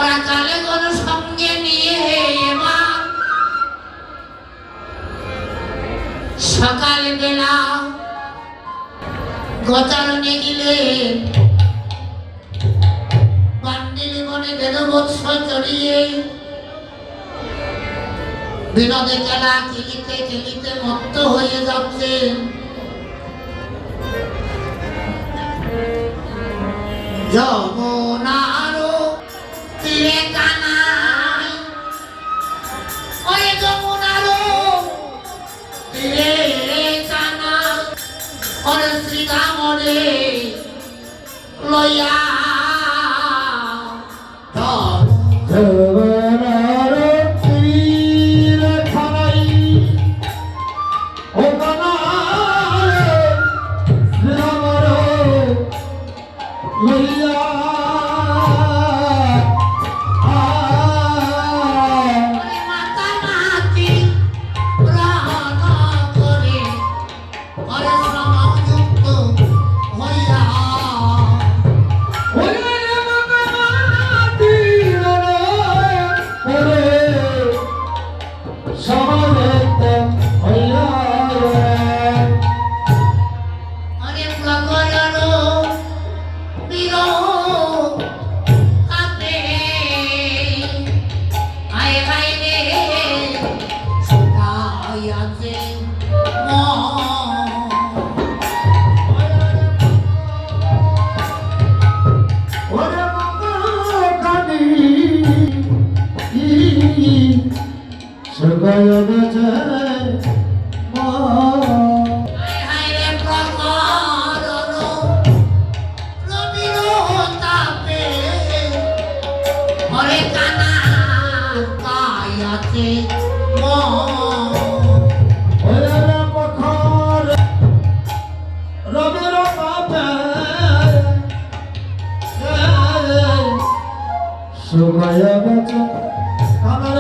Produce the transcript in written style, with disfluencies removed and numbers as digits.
রাখালে কোন সঙ্গে নিয়ে এবার সকাল বেলা গোচারণে গেলে বান্ডিলি মনে বেদবৎস চড়িয়ে বিনোদে খেলা খেলিতে খেলিতে মত্ত হয়ে যাচ্ছে। যমুনারো তীরে কানাই, ওই যমুনারো তীরে কানাই, ওরে শ্রীরামরে লইয়া সুখয়া বচন কানার